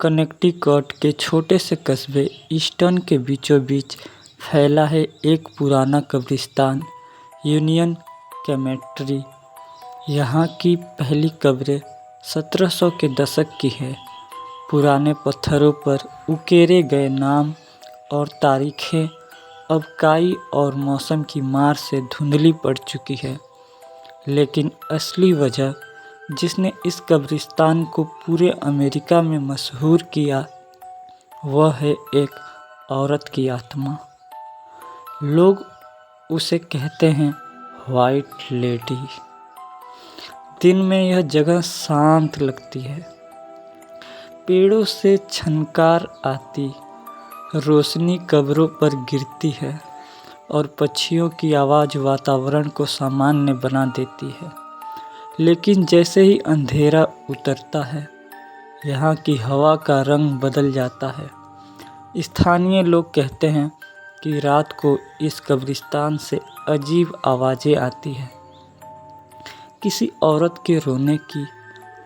Connecticut के छोटे से कस्बे ईस्टन के बीचों बीच फैला है एक पुराना कब्रिस्तान, यूनियन सेमेट्री। यहाँ की पहली कब्रें 1700 के दशक की है। पुराने पत्थरों पर उकेरे गए नाम और तारीखें अब काई और मौसम की मार से धुंधली पड़ चुकी है, लेकिन असली वजह जिसने इस कब्रिस्तान को पूरे अमेरिका में मशहूर किया वह है एक औरत की आत्मा। लोग उसे कहते हैं वाइट लेडी। दिन में यह जगह शांत लगती है, पेड़ों से छनकार आती रोशनी कब्रों पर गिरती है और पक्षियों की आवाज़ वातावरण को सामान्य बना देती है। लेकिन जैसे ही अंधेरा उतरता है, यहाँ की हवा का रंग बदल जाता है। स्थानीय लोग कहते हैं कि रात को इस कब्रिस्तान से अजीब आवाज़ें आती हैं, किसी औरत के रोने की,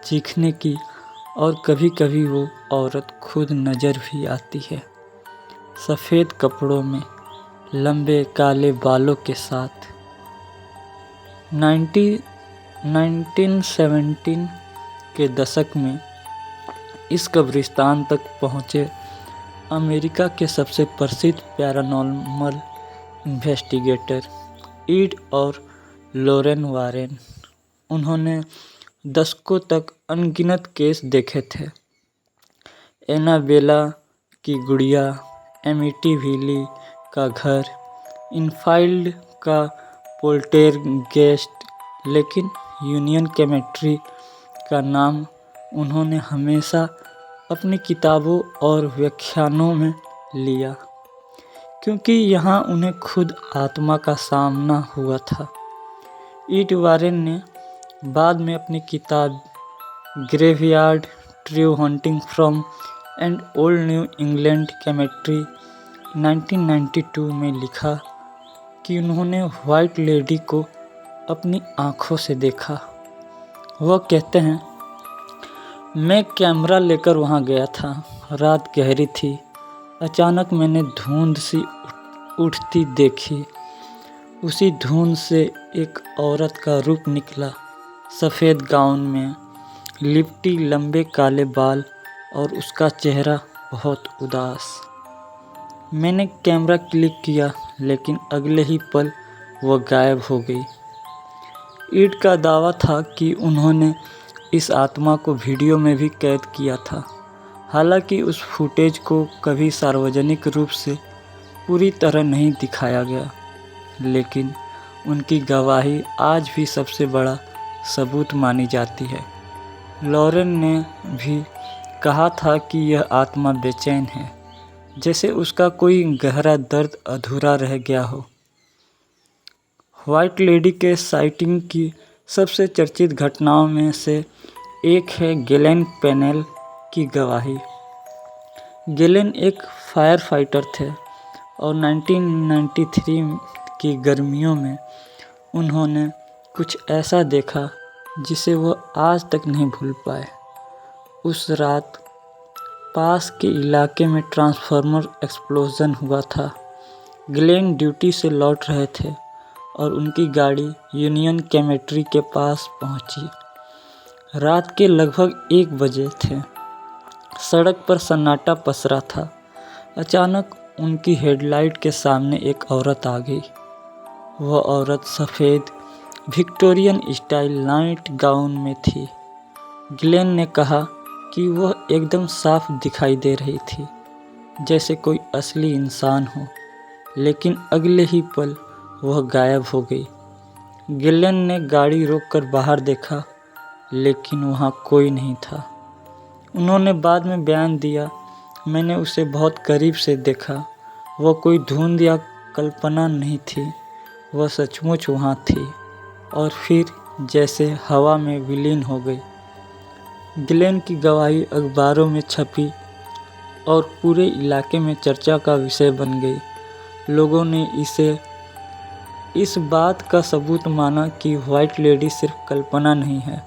चीखने की, और कभी-कभी वो औरत खुद नज़र भी आती है, सफ़ेद कपड़ों में, लंबे काले बालों के साथ। 1917 के दशक में इस कब्रिस्तान तक पहुँचे अमेरिका के सबसे प्रसिद्ध पैरानॉर्मल इन्वेस्टिगेटर ईड और लॉरेन वारेन। उन्होंने दशकों तक अनगिनत केस देखे थे। एनाबेला की गुड़िया, एमिटीविली का घर, इनफाइल्ड का पोल्टेरगेस्ट, लेकिन यूनियन सेमेट्री का नाम उन्होंने हमेशा अपनी किताबों और व्याख्यानों में लिया, क्योंकि यहाँ उन्हें खुद आत्मा का सामना हुआ था। ईड वारेन ने बाद में अपनी किताब graveyard true hunting from and old new England cemetery 1992 में लिखा कि उन्होंने वाइट लेडी को अपनी आँखों से देखा। वह कहते हैं, मैं कैमरा लेकर वहाँ गया था। रात गहरी थी। अचानक मैंने धुंध सी उठती देखी। उसी धुंध से एक औरत का रूप निकला, सफ़ेद गाउन में, लिपटी लंबे काले बाल, और उसका चेहरा बहुत उदास। मैंने कैमरा क्लिक किया, लेकिन अगले ही पल वह गायब हो गई। ईड का दावा था कि उन्होंने इस आत्मा को वीडियो में भी कैद किया था। हालांकि उस फुटेज को कभी सार्वजनिक रूप से पूरी तरह नहीं दिखाया गया, लेकिन उनकी गवाही आज भी सबसे बड़ा सबूत मानी जाती है। लॉरेन ने भी कहा था कि यह आत्मा बेचैन है, जैसे उसका कोई गहरा दर्द अधूरा रह गया हो। वाइट लेडी के साइटिंग की सबसे चर्चित घटनाओं में से एक है गेलेन पेनेल की गवाही। गेलेन एक फायर फाइटर थे और 1993 की गर्मियों में उन्होंने कुछ ऐसा देखा जिसे वह आज तक नहीं भूल पाए। उस रात पास के इलाके में ट्रांसफार्मर एक्सप्लोजन हुआ था। गेलेन ड्यूटी से लौट रहे थे और उनकी गाड़ी यूनियन सेमेट्री के पास पहुंची। रात के लगभग 1 बजे थे। सड़क पर सन्नाटा पसरा था। अचानक उनकी हेडलाइट के सामने एक औरत आ गई। वह औरत सफ़ेद विक्टोरियन स्टाइल नाइट गाउन में थी। गेलेन ने कहा कि वह एकदम साफ दिखाई दे रही थी, जैसे कोई असली इंसान हो, लेकिन अगले ही पल वह गायब हो गई। गेलेन ने गाड़ी रोककर बाहर देखा, लेकिन वहाँ कोई नहीं था। उन्होंने बाद में बयान दिया, मैंने उसे बहुत करीब से देखा। वह कोई धुंध या कल्पना नहीं थी, वह सचमुच वहाँ थी और फिर जैसे हवा में विलीन हो गई। गेलेन की गवाही अखबारों में छपी और पूरे इलाके में चर्चा का विषय बन गई। लोगों ने इसे इस बात का सबूत माना कि वाइट लेडी सिर्फ कल्पना नहीं है,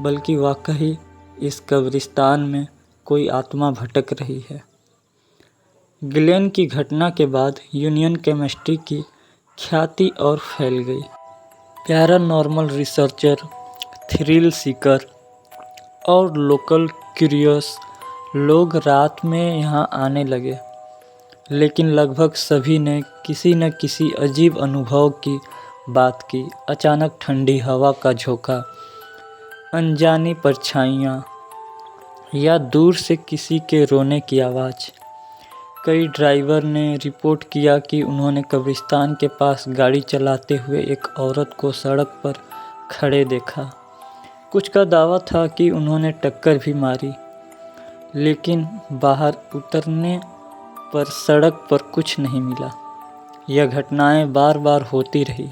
बल्कि वाकई इस कब्रिस्तान में कोई आत्मा भटक रही है। ग्लेन की घटना के बाद यूनियन केमिस्ट्री की ख्याति और फैल गई। पैरानॉर्मल रिसर्चर, थ्रिल सीकर और लोकल क्यूरियस लोग रात में यहाँ आने लगे, लेकिन लगभग सभी ने किसी न किसी अजीब अनुभव की बात की। अचानक ठंडी हवा का झोंका, अनजानी परछाइयाँ या दूर से किसी के रोने की आवाज़। कई ड्राइवर ने रिपोर्ट किया कि उन्होंने कब्रिस्तान के पास गाड़ी चलाते हुए एक औरत को सड़क पर खड़े देखा। कुछ का दावा था कि उन्होंने टक्कर भी मारी, लेकिन बाहर उतरने पर सड़क पर कुछ नहीं मिला। यह घटनाएं बार बार होती रही,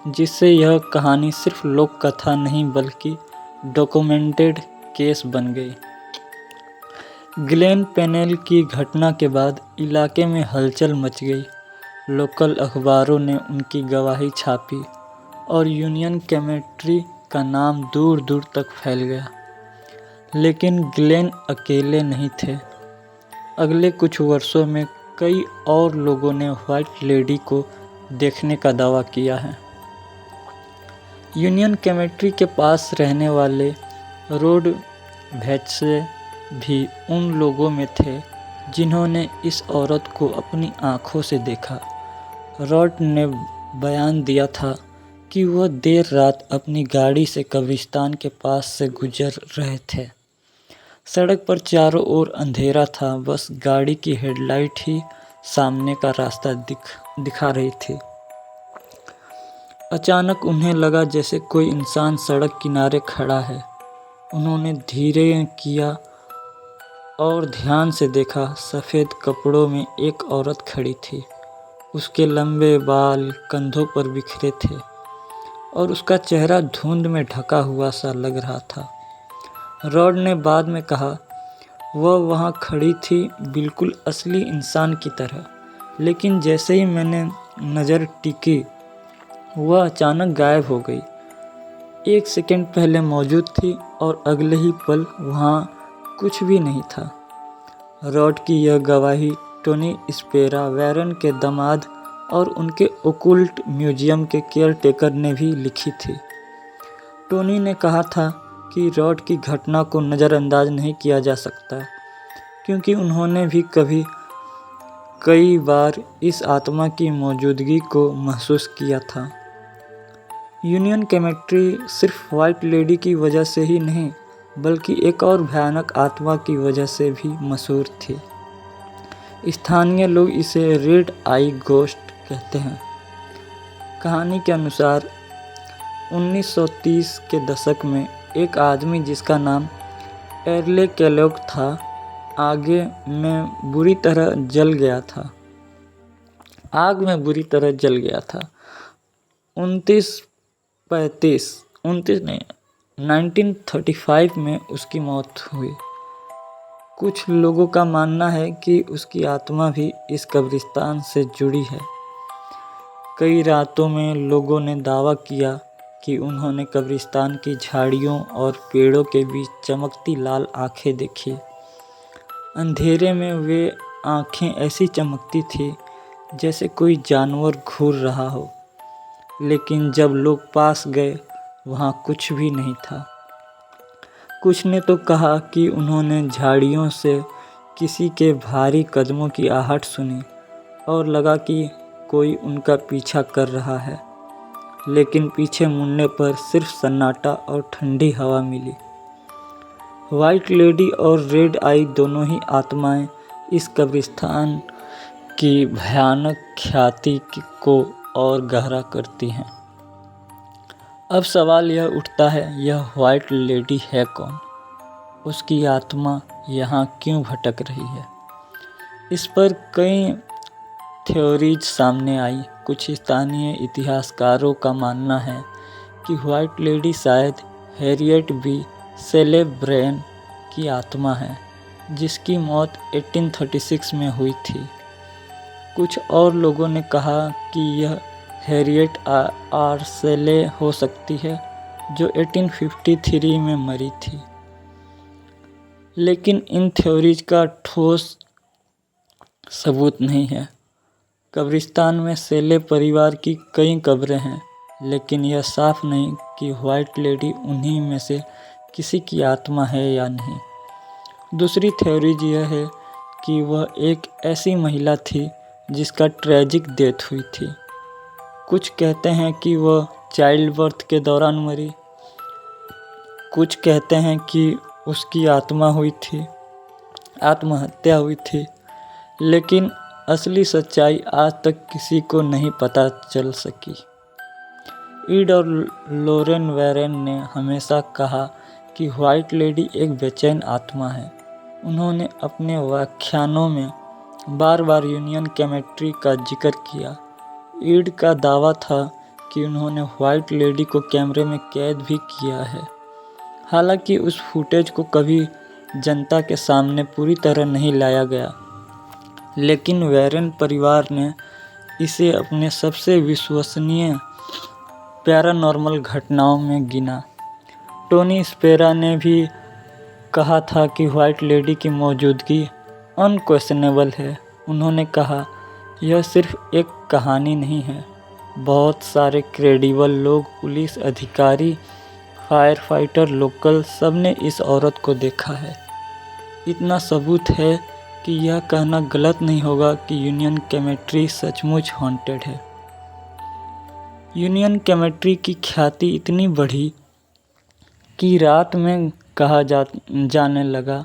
जिससे यह कहानी सिर्फ लोक कथा नहीं बल्कि डॉक्यूमेंटेड केस बन गई। ग्लेन पेनेल की घटना के बाद इलाके में हलचल मच गई। लोकल अखबारों ने उनकी गवाही छापी और यूनियन केमिस्ट्री का नाम दूर दूर तक फैल गया। लेकिन ग्लेन अकेले नहीं थे। अगले कुछ वर्षों में कई और लोगों ने व्हाइट लेडी को देखने का दावा किया है। यूनियन केमिस्ट्री के पास रहने वाले रोड भैट्से भी उन लोगों में थे जिन्होंने इस औरत को अपनी आंखों से देखा। रॉड ने बयान दिया था कि वह देर रात अपनी गाड़ी से कब्रिस्तान के पास से गुजर रहे थे। सड़क पर चारों ओर अंधेरा था, बस गाड़ी की हेडलाइट ही सामने का रास्ता दिखा रही थी। अचानक उन्हें लगा जैसे कोई इंसान सड़क किनारे खड़ा है। उन्होंने धीरे किया और ध्यान से देखा। सफ़ेद कपड़ों में एक औरत खड़ी थी। उसके लंबे बाल कंधों पर बिखरे थे और उसका चेहरा धुंध में ढका हुआ सा लग रहा था। रॉड ने बाद में कहा, वह वहाँ खड़ी थी बिल्कुल असली इंसान की तरह, लेकिन जैसे ही मैंने नज़र टिकी वह अचानक गायब हो गई। 1 सेकंड पहले मौजूद थी और अगले ही पल वहाँ कुछ भी नहीं था। रॉड की यह गवाही टोनी स्पेरा, वैरन के दामाद और उनके ओकुल्ट म्यूजियम के केयरटेकर ने भी लिखी थी। टोनी ने कहा था कि रॉड की घटना को नज़रअंदाज नहीं किया जा सकता, क्योंकि उन्होंने भी कई बार इस आत्मा की मौजूदगी को महसूस किया था। यूनियन केमिस्ट्री सिर्फ व्हाइट लेडी की वजह से ही नहीं, बल्कि एक और भयानक आत्मा की वजह से भी मशहूर थी। स्थानीय लोग इसे रेड आई घोस्ट कहते हैं। कहानी के अनुसार 1930 के दशक में एक आदमी जिसका नाम एर्ले केलॉग था, आग में बुरी तरह जल गया था। 1935 में उसकी मौत हुई। कुछ लोगों का मानना है कि उसकी आत्मा भी इस कब्रिस्तान से जुड़ी है। कई रातों में लोगों ने दावा किया कि उन्होंने कब्रिस्तान की झाड़ियों और पेड़ों के बीच चमकती लाल आंखें देखी। अंधेरे में वे आंखें ऐसी चमकती थी जैसे कोई जानवर घूर रहा हो, लेकिन जब लोग पास गए वहाँ कुछ भी नहीं था। कुछ ने तो कहा कि उन्होंने झाड़ियों से किसी के भारी कदमों की आहट सुनी और लगा कि कोई उनका पीछा कर रहा है, लेकिन पीछे मुड़ने पर सिर्फ सन्नाटा और ठंडी हवा मिली। व्हाइट लेडी और रेड आई दोनों ही आत्माएं इस कब्रिस्तान की भयानक ख्याति को और गहरा करती हैं। अब सवाल यह उठता है, यह व्हाइट लेडी है कौन? उसकी आत्मा यहाँ क्यों भटक रही है? इस पर कई थ्योरीज सामने आई। कुछ स्थानीय इतिहासकारों का मानना है कि व्हाइट लेडी शायद हैरियट बी सेलेब्रेन की आत्मा है, जिसकी मौत 1836 में हुई थी। कुछ और लोगों ने कहा कि यह हैरियट आर सेले हो सकती है, जो 1853 में मरी थी। लेकिन इन थ्योरीज का ठोस सबूत नहीं है। कब्रिस्तान में सेले परिवार की कई कब्रें हैं, लेकिन यह साफ नहीं कि व्हाइट लेडी उन्हीं में से किसी की आत्मा है या नहीं। दूसरी थ्योरीज यह है कि वह एक ऐसी महिला थी जिसका ट्रेजिक डेथ हुई थी। कुछ कहते हैं कि वह चाइल्ड बर्थ के दौरान मरी, कुछ कहते हैं कि उसकी आत्महत्या हुई थी, लेकिन असली सच्चाई आज तक किसी को नहीं पता चल सकी। ईड और लोरेन वैरेन ने हमेशा कहा कि व्हाइट लेडी एक बेचैन आत्मा है। उन्होंने अपने व्याख्यानों में बार बार यूनियन केमिस्ट्री का जिक्र किया। ईड का दावा था कि उन्होंने व्हाइट लेडी को कैमरे में कैद भी किया है। हालांकि उस फुटेज को कभी जनता के सामने पूरी तरह नहीं लाया गया, लेकिन वैरेन परिवार ने इसे अपने सबसे विश्वसनीय पैरानॉर्मल घटनाओं में गिना। टोनी स्पेरा ने भी कहा था कि व्हाइट लेडी की मौजूदगी अनक्वेश्चनेबल है। उन्होंने कहा, यह सिर्फ एक कहानी नहीं है। बहुत सारे क्रेडिबल लोग, पुलिस अधिकारी, फायर फाइटर, लोकल, सबने इस औरत को देखा है। इतना सबूत है कि यह कहना गलत नहीं होगा कि यूनियन केमिस्ट्री सचमुच हॉन्टेड है। यूनियन केमिस्ट्री की ख्याति इतनी बढ़ी कि रात में कहा जाने लगा,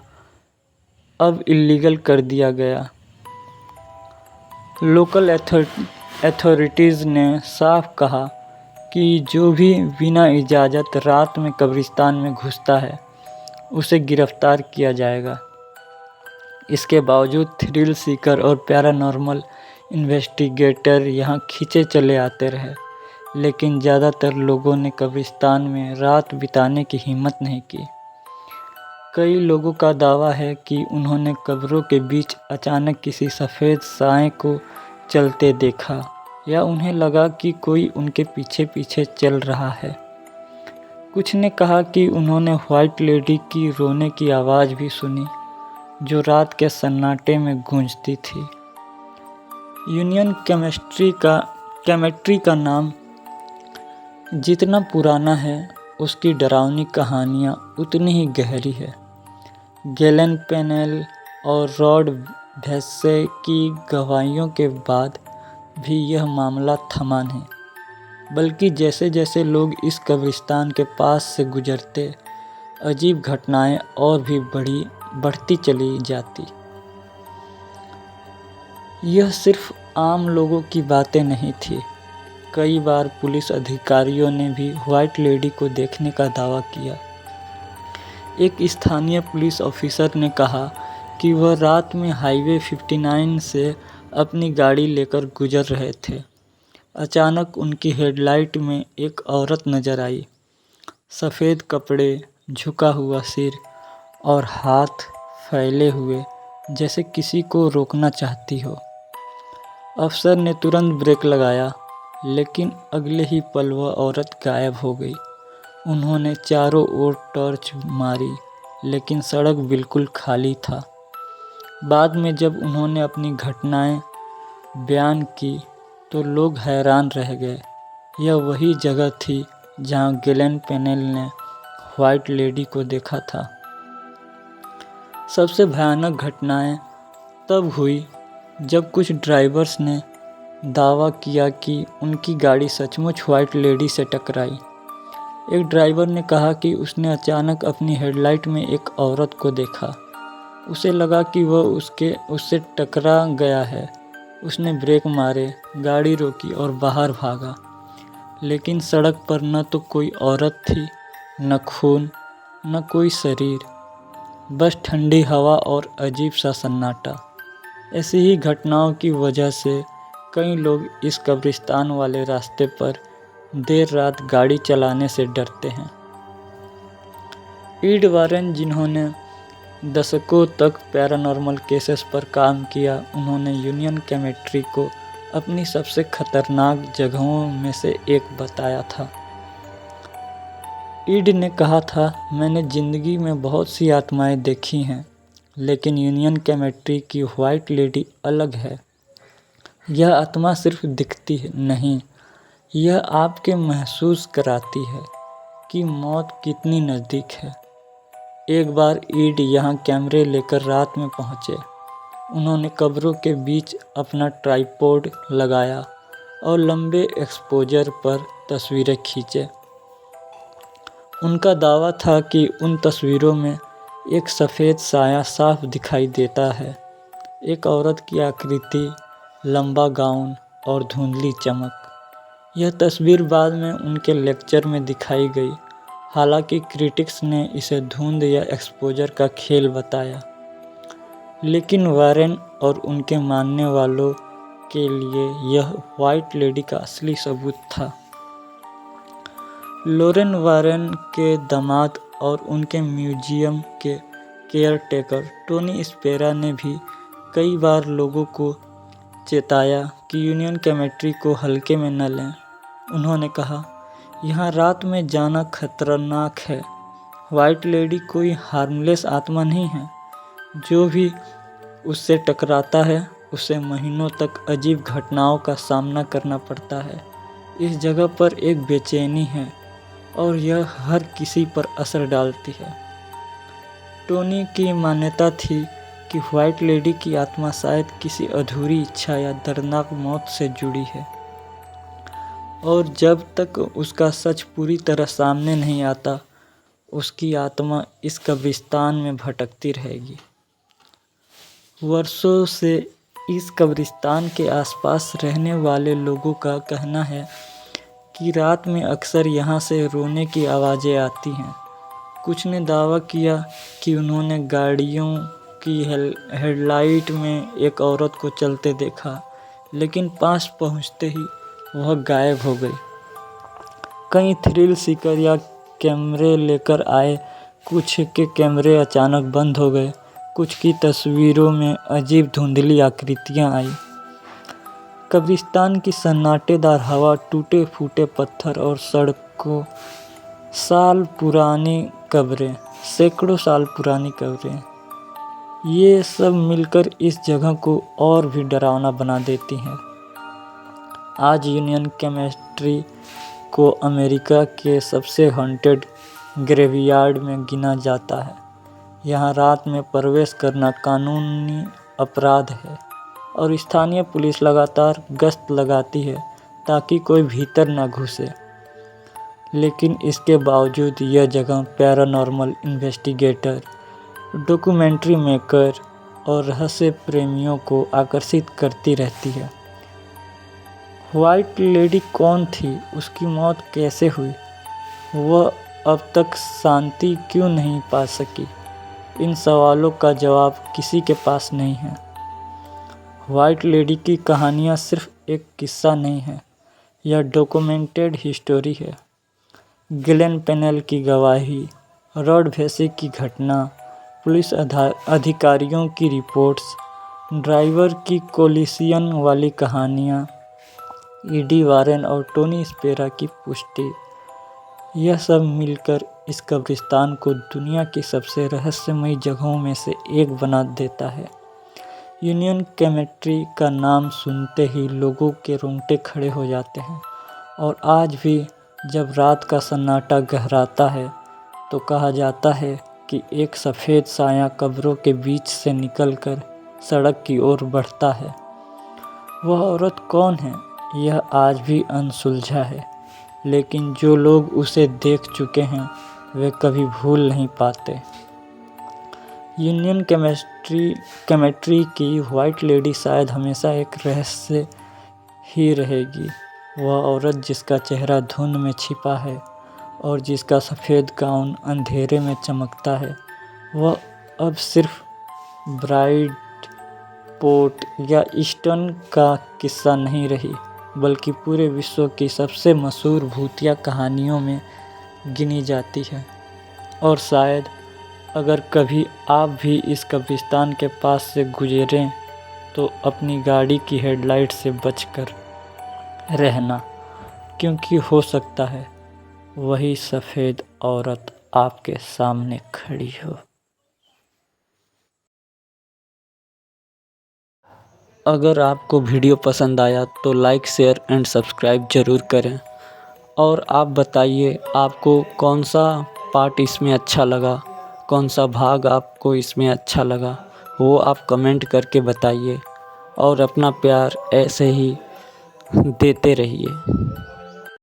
अब इल्लीगल कर दिया गया। लोकल अथॉरिटीज़ ने साफ कहा कि जो भी बिना इजाज़त रात में कब्रिस्तान में घुसता है उसे गिरफ्तार किया जाएगा। इसके बावजूद थ्रिल सीकर और पैरानॉर्मल इन्वेस्टिगेटर यहाँ खींचे चले आते रहे, लेकिन ज़्यादातर लोगों ने कब्रिस्तान में रात बिताने की हिम्मत नहीं की। कई लोगों का दावा है कि उन्होंने कब्रों के बीच अचानक किसी सफ़ेद साए को चलते देखा, या उन्हें लगा कि कोई उनके पीछे पीछे चल रहा है। कुछ ने कहा कि उन्होंने व्हाइट लेडी की रोने की आवाज़ भी सुनी, जो रात के सन्नाटे में गूंजती थी। यूनियन केमिस्ट्री का नाम जितना पुराना है, उसकी डरावनी कहानियाँ उतनी ही गहरी है। गैलन पेनेल और रॉड भेस्से की गवाहियों के बाद भी यह मामला थमा नहीं, बल्कि जैसे जैसे लोग इस कब्रिस्तान के पास से गुजरते, अजीब घटनाएं और भी बढ़ती चली जाती। यह सिर्फ आम लोगों की बातें नहीं थी। कई बार पुलिस अधिकारियों ने भी व्हाइट लेडी को देखने का दावा किया। एक स्थानीय पुलिस ऑफिसर ने कहा कि वह रात में हाईवे 59 से अपनी गाड़ी लेकर गुजर रहे थे। अचानक उनकी हेडलाइट में एक औरत नजर आई। सफ़ेद कपड़े, झुका हुआ सिर और हाथ फैले हुए, जैसे किसी को रोकना चाहती हो। अफसर ने तुरंत ब्रेक लगाया, लेकिन अगले ही पल वह औरत गायब हो गई। उन्होंने चारों ओर टॉर्च मारी, लेकिन सड़क बिल्कुल खाली था। बाद में जब उन्होंने अपनी घटनाएं बयान की तो लोग हैरान रह गए। यह वही जगह थी जहां गैलन पेनेल ने व्हाइट लेडी को देखा था। सबसे भयानक घटनाएं तब हुई जब कुछ ड्राइवर्स ने दावा किया कि उनकी गाड़ी सचमुच व्हाइट लेडी से टकराई। एक ड्राइवर ने कहा कि उसने अचानक अपनी हेडलाइट में एक औरत को देखा। उसे लगा कि वह उससे टकरा गया है। उसने ब्रेक मारे, गाड़ी रोकी और बाहर भागा, लेकिन सड़क पर न तो कोई औरत थी, न खून, न कोई शरीर, बस ठंडी हवा और अजीब सा सन्नाटा। ऐसी ही घटनाओं की वजह से कई लोग इस कब्रिस्तान वाले रास्ते पर देर रात गाड़ी चलाने से डरते हैं। ईड वारेन, जिन्होंने दशकों तक पैरानॉर्मल केसेस पर काम किया, उन्होंने यूनियन केमिस्ट्री को अपनी सबसे खतरनाक जगहों में से एक बताया था। ईड ने कहा था, मैंने ज़िंदगी में बहुत सी आत्माएं देखी हैं, लेकिन यूनियन केमिस्ट्री की व्हाइट लेडी अलग है। यह आत्मा सिर्फ दिखती नहीं, यह आपके महसूस कराती है कि मौत कितनी नज़दीक है। एक बार ईड यहाँ कैमरे लेकर रात में पहुँचे। उन्होंने कब्रों के बीच अपना ट्राइपॉड लगाया और लंबे एक्सपोजर पर तस्वीरें खींचे। उनका दावा था कि उन तस्वीरों में एक सफ़ेद साया साफ दिखाई देता है, एक औरत की आकृति, लंबा गाउन और धुंधली चमक। यह तस्वीर बाद में उनके लेक्चर में दिखाई गई, हालांकि क्रिटिक्स ने इसे धुंध या एक्सपोजर का खेल बताया, लेकिन वारेन और उनके मानने वालों के लिए यह व्हाइट लेडी का असली सबूत था। लोरेन वारेन के दामाद और उनके म्यूजियम के केयरटेकर टोनी स्पेरा ने भी कई बार लोगों को चेताया कि यूनियन केमिस्ट्री को हल्के में न लें। उन्होंने कहा, यहाँ रात में जाना खतरनाक है। व्हाइट लेडी कोई हार्मलेस आत्मा नहीं है। जो भी उससे टकराता है उसे महीनों तक अजीब घटनाओं का सामना करना पड़ता है। इस जगह पर एक बेचैनी है और यह हर किसी पर असर डालती है। टोनी की मान्यता थी कि व्हाइट लेडी की आत्मा शायद किसी अधूरी इच्छा या दर्दनाक मौत से जुड़ी है, और जब तक उसका सच पूरी तरह सामने नहीं आता, उसकी आत्मा इस कब्रिस्तान में भटकती रहेगी। वर्षों से इस कब्रिस्तान के आसपास रहने वाले लोगों का कहना है कि रात में अक्सर यहाँ से रोने की आवाज़ें आती हैं। कुछ ने दावा किया कि उन्होंने गाड़ियों की हेडलाइट में एक औरत को चलते देखा, लेकिन पास पहुँचते ही वह गायब हो गई। कई थ्रिल सीकर या कैमरे लेकर आए, कुछ के कैमरे अचानक बंद हो गए, कुछ की तस्वीरों में अजीब धुंधली आकृतियां आई। कब्रिस्तान की सन्नाटेदार हवा, टूटे फूटे पत्थर और सड़कों, सैकड़ों साल पुरानी कब्रें, ये सब मिलकर इस जगह को और भी डरावना बना देती हैं। आज यूनियन केमिस्ट्री को अमेरिका के सबसे हॉन्टेड ग्रेवयार्ड में गिना जाता है। यहाँ रात में प्रवेश करना कानूनी अपराध है और स्थानीय पुलिस लगातार गश्त लगाती है ताकि कोई भीतर न घुसे। लेकिन इसके बावजूद यह जगह पैरानॉर्मल इन्वेस्टिगेटर, डॉक्यूमेंट्री मेकर और रहस्य प्रेमियों को आकर्षित करती रहती है। व्हाइट लेडी कौन थी? उसकी मौत कैसे हुई? वह अब तक शांति क्यों नहीं पा सकी? इन सवालों का जवाब किसी के पास नहीं है। व्हाइट लेडी की कहानियाँ सिर्फ एक किस्सा नहीं है, यह डॉक्यूमेंटेड हिस्टोरी है। गिलेन पेनेल की गवाही, रॉड भेसी की घटना, पुलिस अधिकारियों की रिपोर्ट्स, ड्राइवर की कोलिशन वाली कहानियाँ, ईडी वारेन और टोनी स्पेरा की पुष्टि, यह सब मिलकर इस कब्रिस्तान को दुनिया की सबसे रहस्यमयी जगहों में से एक बना देता है। यूनियन केमिस्ट्री का नाम सुनते ही लोगों के रोंगटे खड़े हो जाते हैं, और आज भी जब रात का सन्नाटा गहराता है तो कहा जाता है कि एक सफ़ेद साया कब्रों के बीच से निकलकर सड़क की ओर बढ़ता है। वह औरत कौन है, यह आज भी अनसुलझा है, लेकिन जो लोग उसे देख चुके हैं वे कभी भूल नहीं पाते। यूनियन केमिस्ट्री की व्हाइट लेडी शायद हमेशा एक रहस्य ही रहेगी। वह औरत जिसका चेहरा धुंध में छिपा है और जिसका सफ़ेद गाउन अंधेरे में चमकता है, वह अब सिर्फ ब्राइड पोर्ट या ईस्टर्न का किस्सा नहीं रही, बल्कि पूरे विश्व की सबसे मशहूर भूतिया कहानियों में गिनी जाती है। और शायद अगर कभी आप भी इस कब्रिस्तान के पास से गुजरें तो अपनी गाड़ी की हेडलाइट से बचकर रहना, क्योंकि हो सकता है वही सफ़ेद औरत आपके सामने खड़ी हो। अगर आपको वीडियो पसंद आया तो लाइक, शेयर एंड सब्सक्राइब ज़रूर करें। और आप बताइए आपको कौन सा पार्ट इसमें अच्छा लगा, कौन सा भाग आपको इसमें अच्छा लगा, वो आप कमेंट करके बताइए और अपना प्यार ऐसे ही देते रहिए।